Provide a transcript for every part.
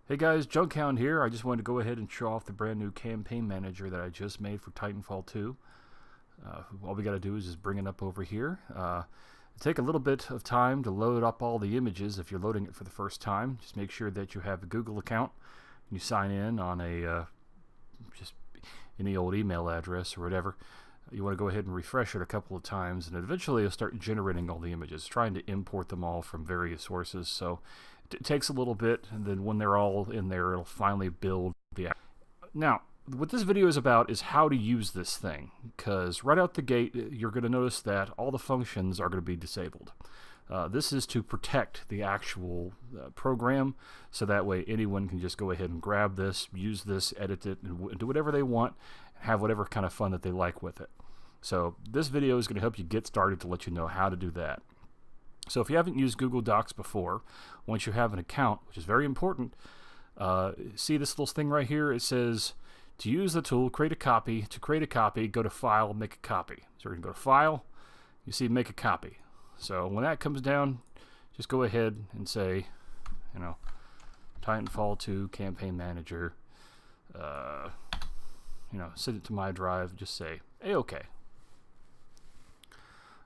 Hey guys, Junkhound here. I just wanted to go ahead and show off the brand new campaign manager that I just made for Titanfall 2. All we got to do is just bring it up over here. It'll take a little bit of time to load up all the images if you're loading it for the first time. Just make sure that you have a Google account and you sign in on a just any old email address or whatever. You want to go ahead and refresh it a couple of times, and eventually it'll start generating all the images, trying to import them all from various sources. So it takes a little bit, and then when they're all in there, it'll finally build the. Now, what this video is about is how to use this thing, because right out the gate, you're going to notice that all the functions are going to be disabled. This is to protect the actual program, so that way anyone can just go ahead and grab this, use this, edit it, and do whatever they want, and have whatever kind of fun that they like with it. So this video is going to help you get started to let you know how to do that. So if you haven't used Google Docs before, once you have an account, which is very important, see this little thing right here? It says to use the tool, create a copy. To create a copy, go to File, Make a Copy. So we're going to go to File, you see Make a Copy. So when that comes down, just go ahead and say, you know, Titanfall 2 Campaign Manager, you know, send it to my drive, just say A-OK.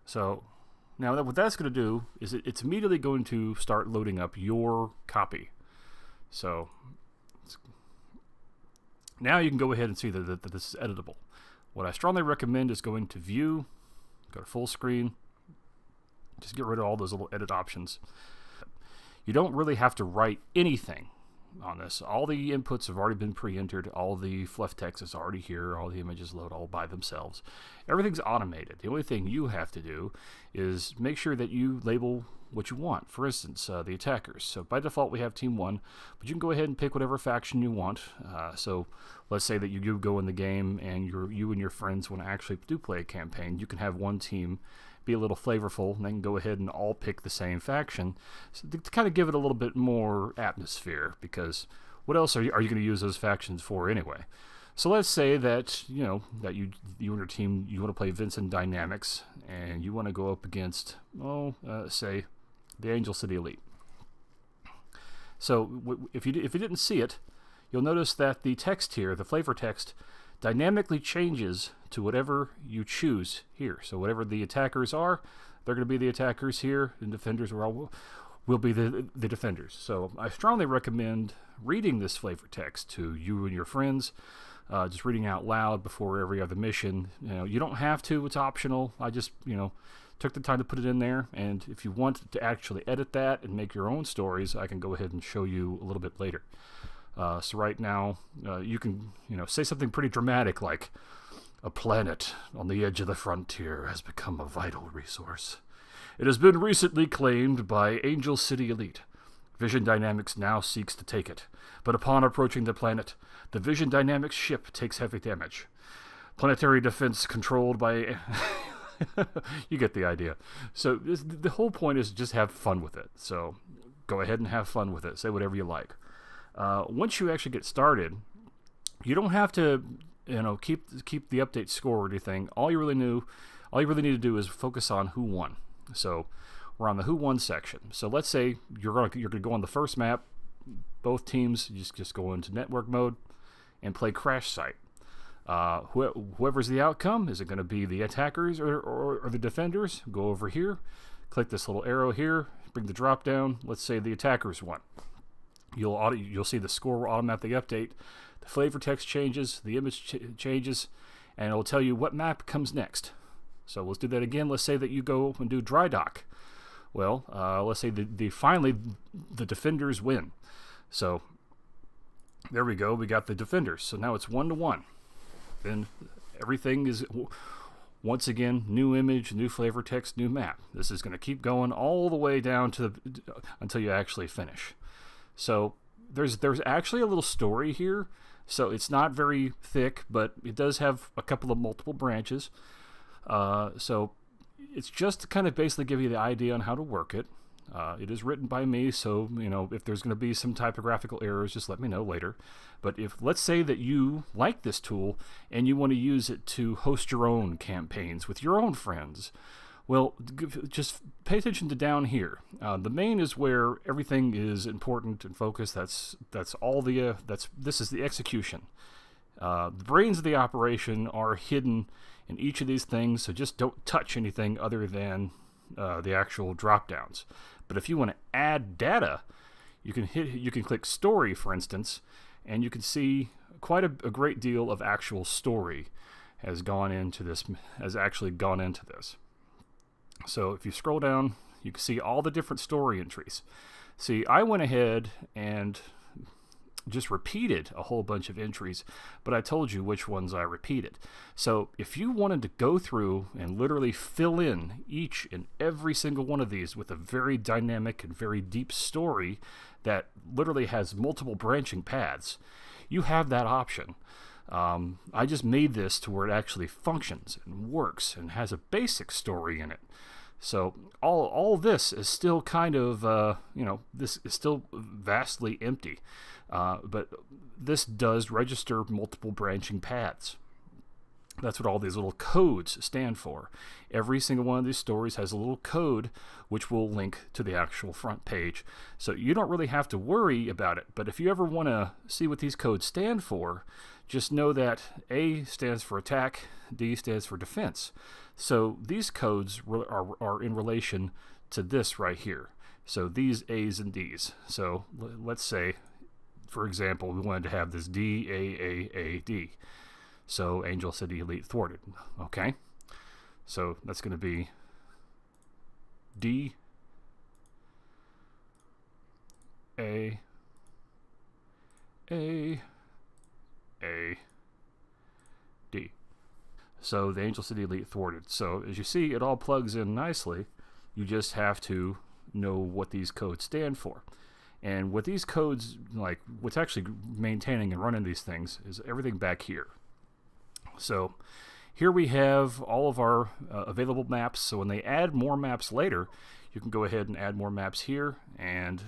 So now what that's going to do is it's immediately going to start loading up your copy. So now you can go ahead and see that this is editable. What I strongly recommend is going to View, go to Full Screen, just get rid of all those little edit options. You don't really have to write anything on this. All the inputs have already been pre-entered. All the fluff text is already here. All the images load all by themselves. Everything's automated. The only thing you have to do is make sure that you label what you want. For instance, the attackers. So by default we have Team 1, but you can go ahead and pick whatever faction you want. So let's say that you go in the game and you and your friends want to actually do play a campaign. You can have one team be a little flavorful, and then go ahead and all pick the same faction, so to kind of give it a little bit more atmosphere, because what else are you going to use those factions for anyway? So let's say that you and your team, you want to play Vincent Dynamics, and you want to go up against, say, the Angel City Elite. So if you didn't see it, you'll notice that the text here, the flavor text, dynamically changes to whatever you choose here. So whatever the attackers are, they're going to be the attackers here, and defenders will be the defenders. So I strongly recommend reading this flavor text to you and your friends, just reading out loud before every other mission. You don't have to, it's optional. I just took the time to put it in there, and if you want to actually edit that and make your own stories, I can go ahead and show you a little bit later. So right now, you can say something pretty dramatic like, "A planet on the edge of the frontier has become a vital resource. It has been recently claimed by Angel City Elite. Vision Dynamics now seeks to take it, but upon approaching the planet, the Vision Dynamics ship takes heavy damage. Planetary defense controlled by..." You get the idea. So the whole point is just have fun with it. So go ahead and have fun with it. Say whatever you like. Once you actually get started, you don't have to keep the update score or anything. All you really need to do is focus on who won. So we're on the who won section. So let's say you're gonna go on the first map. Both teams just go into network mode and play Crash Site. Whoever's the outcome, is it going to be the attackers or the defenders? Go over here, click this little arrow here, bring the drop down. Let's say the attackers won. You'll see the score will automatically update. The flavor text changes, the image changes, and it'll tell you what map comes next. So let's do that again. Let's say that you go and do Dry Dock. Well, let's say finally the defenders win. So there we go. We got the defenders. So now it's 1-1. Then everything is once again new image, new flavor text, new map. This is going to keep going all the way down to until you actually finish. So there's actually a little story here. So it's not very thick, but it does have a couple of multiple branches. So it's just to kind of basically give you the idea on how to work it. It is written by me, so if there's going to be some typographical errors, just let me know later. But let's say that you like this tool and you want to use it to host your own campaigns with your own friends, Well, just pay attention to down here. The main is where everything is important and focused. That's all the this is the execution. The brains of the operation are hidden in each of these things, so just don't touch anything other than the actual drop downs. But if you want to add data, you can click story, for instance, and you can see quite a great deal of actual story has actually gone into this. So if you scroll down, you can see all the different story entries. See, I went ahead and just repeated a whole bunch of entries, but I told you which ones I repeated. So if you wanted to go through and literally fill in each and every single one of these with a very dynamic and very deep story that literally has multiple branching paths, you have that option. I just made this to where it actually functions and works and has a basic story in it. So all this is still kind of, this is still vastly empty. But this does register multiple branching paths. That's what all these little codes stand for. Every single one of these stories has a little code which will link to the actual front page. So you don't really have to worry about it. But if you ever want to see what these codes stand for, just know that A stands for attack, D stands for defense. So these codes are in relation to this right here. So these A's and D's. So let's say, for example, we wanted to have this D-A-A-A-D. So Angel City Elite thwarted. Okay. So that's going to be D A A A D. So the Angel City Elite thwarted. So as you see, it all plugs in nicely. You just have to know what these codes stand for. And what these codes, like what's actually maintaining and running these things, is everything back here. So here we have all of our available maps. So when they add more maps later, you can go ahead and add more maps here and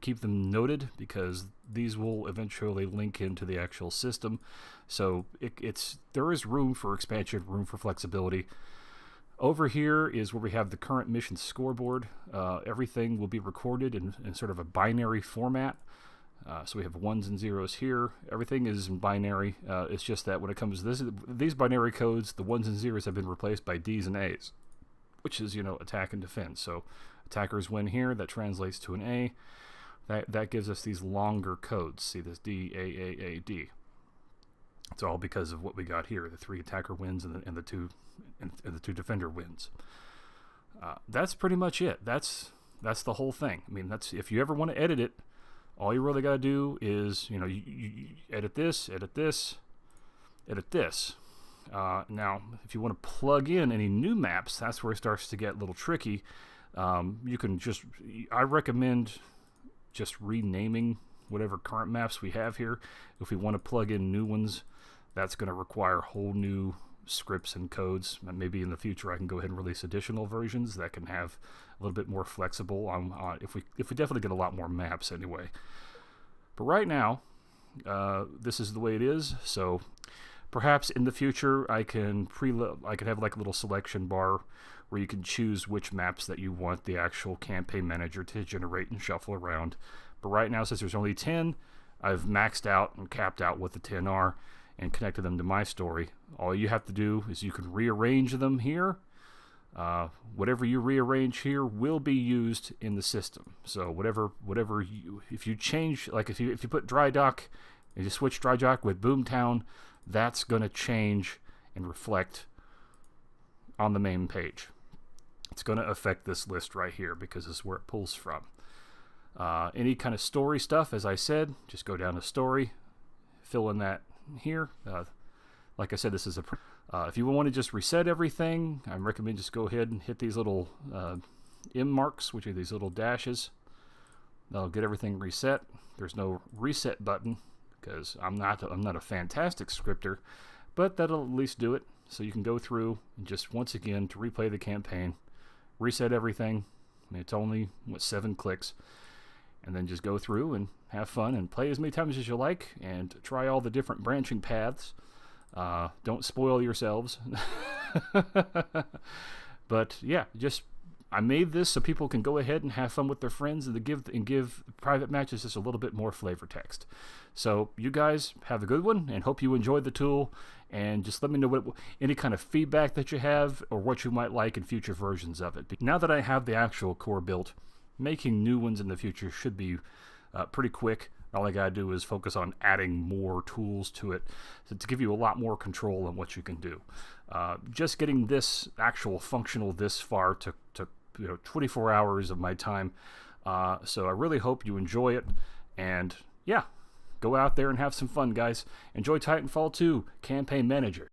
keep them noted, because these will eventually link into the actual system. So there is room for expansion, room for flexibility. Over here is where we have the current mission scoreboard. Everything will be recorded in sort of a binary format. So we have ones and zeros here. Everything is in binary. It's just that when it comes to these binary codes, the ones and zeros have been replaced by D's and A's, which is, attack and defense. So attackers win here. That translates to an A. That gives us these longer codes. See this D, A, A, A, D. It's all because of what we got here: the 3 attacker wins and the 2 defender wins. That's pretty much it. That's the whole thing. I mean, if you ever want to edit it, all you really got to do is you edit this, edit this, edit this. Now, if you want to plug in any new maps, that's where it starts to get a little tricky. You can I recommend just renaming whatever current maps we have here. If we want to plug in new ones, that's going to require whole new scripts and codes. And maybe in the future I can go ahead and release additional versions that can have a little bit more flexible on if we definitely get a lot more maps anyway. But right now, this is the way it is. So perhaps in the future I can have like a little selection bar where you can choose which maps that you want the actual campaign manager to generate and shuffle around. But right now, since there's only 10, I've maxed out and capped out what the 10 are and connected them to my story. All you have to do is you can rearrange them here. Whatever you rearrange here will be used in the system. So if you change, like if you put Dry Dock and you switch Dry Dock with Boomtown, that's going to change and reflect on the main page. It's going to affect this list right here because this is where it pulls from. Any kind of story stuff, as I said, just go down to story, fill in that here. Like I said, this is if you want to just reset everything, I recommend just go ahead and hit these little M marks, which are these little dashes. That'll get everything reset. There's no reset button because I'm not a fantastic scripter, but that'll at least do it. So you can go through and just once again to replay the campaign, reset everything. I mean, it's only 7 clicks. And then just go through and have fun and play as many times as you like and try all the different branching paths. Don't spoil yourselves. But yeah, I made this so people can go ahead and have fun with their friends and give private matches just a little bit more flavor text. So you guys have a good one, and hope you enjoyed the tool. And just let me know any kind of feedback that you have, or what you might like in future versions of it. Now that I have the actual core built, making new ones in the future should be pretty quick. All I gotta do is focus on adding more tools to it to give you a lot more control on what you can do. Just getting this actual functional this far took 24 hours of my time. So I really hope you enjoy it. And yeah, go out there and have some fun, guys. Enjoy Titanfall 2 Campaign Manager.